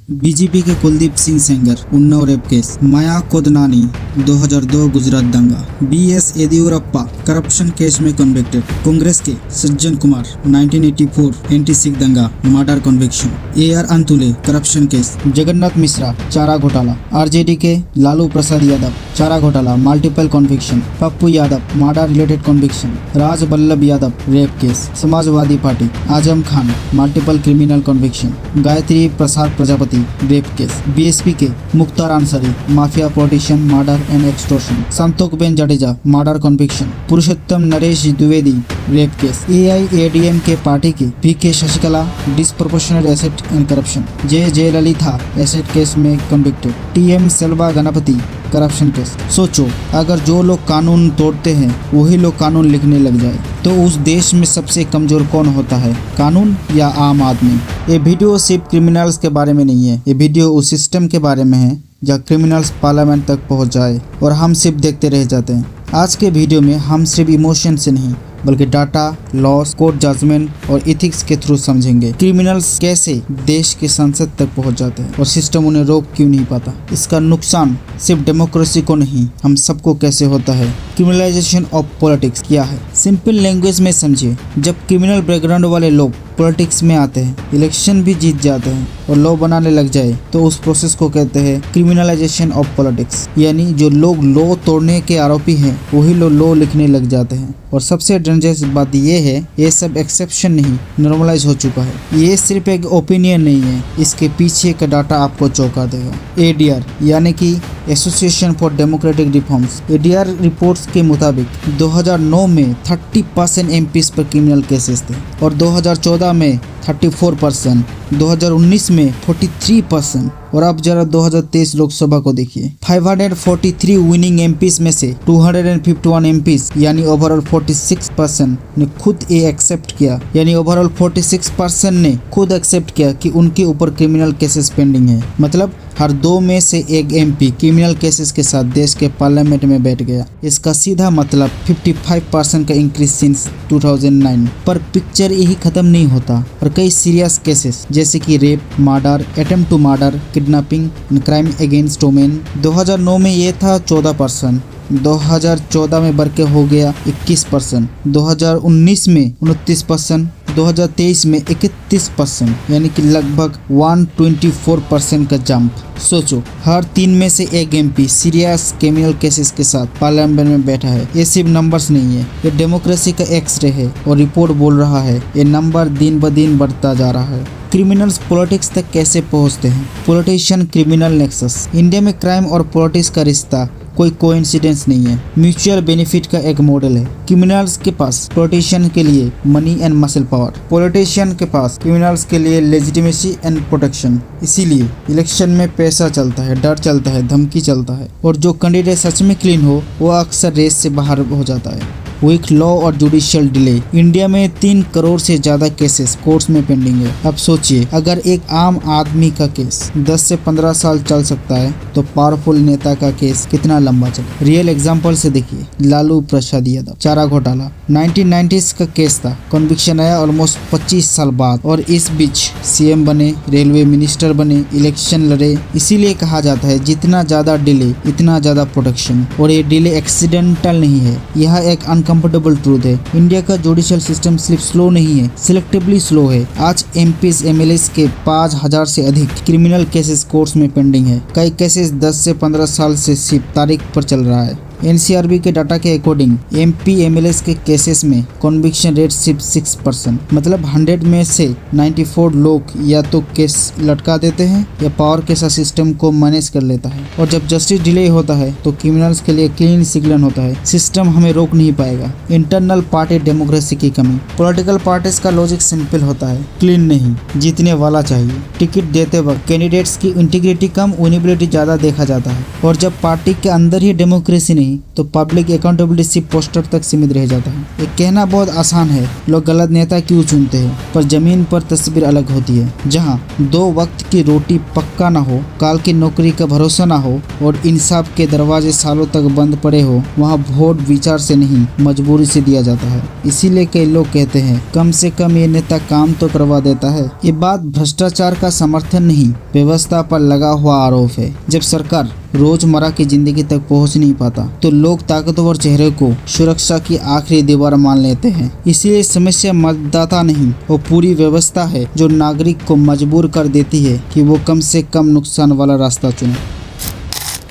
BJP के Kuldeep Singh Sengar Unnao rape case, Maya Kodnani 2002 Gujarat दंगा, BS Yediyurappa corruption case में कन्विक्टेड, कांग्रेस के सज्जन कुमार 1984 एंटी सिख दंगा murder conviction, AR Antulay corruption case, Jagannath Mishra चारा घोटाला, आरजेडी के लालू प्रसाद यादव चारा घोटाला multiple conviction, Pappu Yadav murder related conviction, Raj Ballabh Yadav rape case, Samajwadi party Azam Khan multiple criminal conviction, Gayatri Prasad Prajapati rape case, BSP के Mukhtar Ansari mafia politician murder and extortion, Santokben Jadeja murder conviction, Purushottam Naresh Dwivedi rape case, AIADMK party के PK Sasikala disproportional asset and corruption, J Jayalalithaa asset case में convicted, TM Selva Ganapathi corruption case. सोचो, अगर जो लोग कानून तोड़ते हैं वही लोग कानून लिखने लग जाए तो उस देश में सबसे कमजोर कौन होता है, कानून या आम आदमी? ये वीडियो सिर्फ क्रिमिनल्स के बारे में नहीं है, ये वीडियो उस सिस्टम के बारे में है जहाँ क्रिमिनल्स पार्लियामेंट तक पहुँच जाए और हम सिर्फ देखते रह जाते हैं। आज के वीडियो में हम सिर्फ इमोशन से नहीं बल्कि डाटा, लॉस, कोर्ट जजमेंट और इथिक्स के थ्रू समझेंगे क्रिमिनल्स कैसे देश के संसद तक पहुंच जाते हैं और सिस्टम उन्हें रोक क्यों नहीं पाता। इसका नुकसान सिर्फ डेमोक्रेसी को नहीं, हम सबको कैसे होता है। क्रिमिनलाइजेशन ऑफ पॉलिटिक्स क्या है? सिंपल लैंग्वेज में समझिए, जब क्रिमिनल बैकग्राउंड वाले लोग पॉलिटिक्स में आते हैं, इलेक्शन भी जीत जाते हैं और लॉ बनाने लग जाए तो उस प्रोसेस को कहते हैं क्रिमिनलाइजेशन ऑफ पॉलिटिक्स। यानी जो लोग लॉ तोड़ने के आरोपी हैं वही लोग लॉ लिखने लग जाते हैं। और सबसे डेंजरस बात ये है, ये सब एक्सेप्शन नहीं, नॉर्मलाइज हो चुका है। ये सिर्फ एक ओपिनियन नहीं है, इसके पीछे का डाटा आपको चौंका देगा। एडीआर यानी कि association for democratic reforms, ADR reports के मुताबिक 2009 में 30% एमपीज पर क्रिमिनल केसेस थे और 2014 में 34%, 2019 में 43% और अब जरा 2023 लोकसभा को देखिए। 543 विनिंग एमपीज में से 251 एमपीज यानी ओवरऑल 46% ने खुद ये एक्सेप्ट किया, यानी ओवरऑल 46% ने खुद एक्सेप्ट किया कि उनके ऊपर क्रिमिनल केसेस पेंडिंग है। मतलब हर 2 में से 1 एमपी क्रिमिनल केसेस के साथ देश के पार्लियामेंट में बैठ गया। इसका सीधा मतलब 55% का इंक्रीज सिंस 2009। पर पिक्चर यही खत्म नहीं होता और कई सीरियस केसेस जैसे कि rape, murder, attempt to murder, kidnapping, crime against women 2009 में ये था 14%, 2014 में बढ़ के हो गया 21%, 2019 में 29%, 2023 में 31%, यानी कि लगभग 124% का जंप। सोचो, हर 3 में से 1 एमपी सीरियस क्रिमिनल केसेस के साथ पार्लियामेंट में बैठा है। ये सिर्फ नंबर्स नहीं है, ये डेमोक्रेसी का एक्सरे है और रिपोर्ट बोल रहा है ये नंबर दिन ब दिन बढ़ता जा रहा है। क्रिमिनल्स पॉलिटिक्स तक कैसे पहुंचते हैं? Politician criminal nexus. इंडिया में क्राइम और पॉलिटिक्स का रिश्ता कोई कोइंसिडेंस नहीं है, म्यूचुअल बेनिफिट का एक मॉडल है। क्रिमिनल्स के पास पॉलिटिशियन के लिए money and muscle power, politician के पास क्रिमिनल्स के लिए लेजिटिमेसी एंड प्रोटेक्शन। इसीलिए इलेक्शन में पैसा चलता है, डर चलता है, धमकी चलता है और जो कैंडिडेट सच में क्लीन हो वो अक्सर रेस से बाहर हो जाता है। वीक लॉ और जुडिशियल डिले। इंडिया में 3 करोड़ से ज्यादा केसेस कोर्ट्स में पेंडिंग है। अब सोचिए, अगर एक आम आदमी का केस 10 से 15 साल चल सकता है तो पावरफुल नेता का केस कितना लंबा चले। रियल एग्जांपल से देखिए, लालू प्रसाद यादव चारा घोटाला 1990s का केस था, कन्विक्शन आया ऑलमोस्ट 25 साल बाद और इस बीच सीएम बने, रेलवे मिनिस्टर बने, इलेक्शन लड़े। इसीलिए कहा जाता है जितना ज्यादा डिले इतना ज्यादा प्रोटेक्शन। और ये डिले एक्सीडेंटल नहीं है, यह एक कंफर्टेबल ट्रूथ है। इंडिया का जुडिशियल सिस्टम सिर्फ स्लो नहीं है, सिलेक्टिवली स्लो है। आज एमपीज एमएलएस के 5000 से अधिक क्रिमिनल केसेस कोर्ट्स में पेंडिंग है। कई केसेस 10 से 15 साल से सिर्फ तारीख पर चल रहा है। एनसीआरबी के डाटा के अकॉर्डिंग एमपी एमएलएस के केसेस में कन्विक्शन रेट सिर्फ 6%। मतलब 100 में से 94 लोग या तो केस लटका देते हैं या पावर के साथ सिस्टम को मैनेज कर लेता है। और जब जस्टिस डिले होता है तो क्रिमिनल्स के लिए क्लीन सिग्नल होता है, सिस्टम हमें रोक नहीं पाएगा। इंटरनल पार्टी डेमोक्रेसी की कमी। पॉलिटिकल पार्टीज का लॉजिक सिंपल होता है, क्लीन नहीं, जीतने वाला चाहिए। टिकट देते वक्त कैंडिडेट्स की इंटीग्रिटी कम, विनेबिलिटी ज्यादा देखा जाता है। और जब पार्टी के अंदर ही डेमोक्रेसी नहीं नहीं तो पब्लिक अकाउंटेबिलिटी सिर्फ पोस्टर तक सीमित रह जाता है। ये कहना बहुत आसान है, लोग गलत नेता क्यों चुनते हैं, पर जमीन पर तस्वीर अलग होती है। जहाँ 2 वक्त की रोटी पक्का ना हो, काल की नौकरी का भरोसा ना हो और इंसाफ के दरवाजे सालों तक बंद पड़े हो, वहाँ वोट विचार से नहीं मजबूरी से दिया जाता है। इसीलिए कई लोग कहते हैं कम से कम ये नेता काम तो करवा देता है। ये बात भ्रष्टाचार का समर्थन नहीं, व्यवस्था पर लगा हुआ आरोप है। जब सरकार रोजमर्रा की जिंदगी तक पहुंच नहीं पाता तो लोग ताकतवर चेहरे को सुरक्षा की आखिरी दीवार मान लेते हैं। इसलिए समस्या मतदाता नहीं, वो पूरी व्यवस्था है जो नागरिक को मजबूर कर देती है कि वो कम से कम नुकसान वाला रास्ता चुने।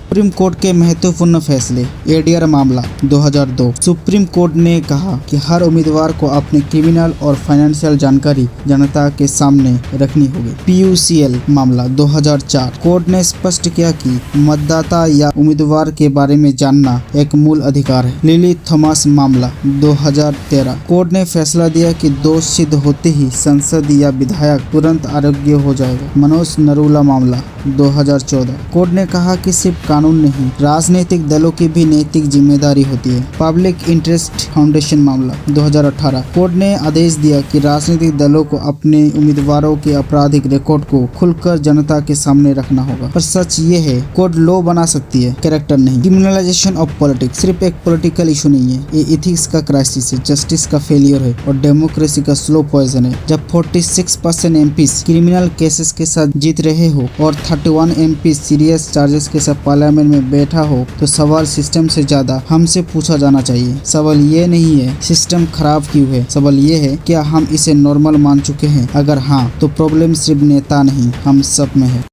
सुप्रीम कोर्ट के महत्वपूर्ण फैसले। एडीआर मामला 2002। सुप्रीम कोर्ट ने कहा कि हर उम्मीदवार को अपनी क्रिमिनल और फाइनेंशियल जानकारी जनता के सामने रखनी होगी। पीयूसीएल मामला 2004। कोर्ट ने स्पष्ट किया कि मतदाता या उम्मीदवार के बारे में जानना एक मूल अधिकार है। लिली थॉमस मामला 2013। कोर्ट ने फैसला दिया कि दोष सिद्ध होते ही संसद या विधायक तुरंत अयोग्य हो जाएगा। मनोज नरूला मामला 2014। कोर्ट ने कहा कि सिर्फ कानून नहीं, राजनीतिक दलों की भी नैतिक जिम्मेदारी होती है। पब्लिक इंटरेस्ट फाउंडेशन मामला 2018। कोर्ट ने आदेश दिया कि राजनीतिक दलों को अपने उम्मीदवारों के आपराधिक रिकॉर्ड को खुलकर जनता के सामने रखना होगा। पर सच ये है, कोर्ट लॉ बना सकती है, कैरेक्टर नहीं। क्रिमिनलाइजेशन ऑफ पॉलिटिक्स सिर्फ एक पॉलिटिकल इशू नहीं है, ये इथिक्स का क्राइसिस है, जस्टिस का फेलियर है और डेमोक्रेसी का स्लो पॉइजन है। जब 46% एमपीज क्रिमिनल केसेस के साथ जीत रहे हो और 31 एमपी सीरियस चार्जेस के साथ पार्लियामेंट में बैठा हो तो सवाल सिस्टम से ज्यादा हमसे पूछा जाना चाहिए। सवाल ये नहीं है सिस्टम खराब क्यों है, सवाल ये है क्या हम इसे नॉर्मल मान चुके हैं। अगर हाँ तो प्रॉब्लम सिर्फ नेता नहीं, हम सब में है।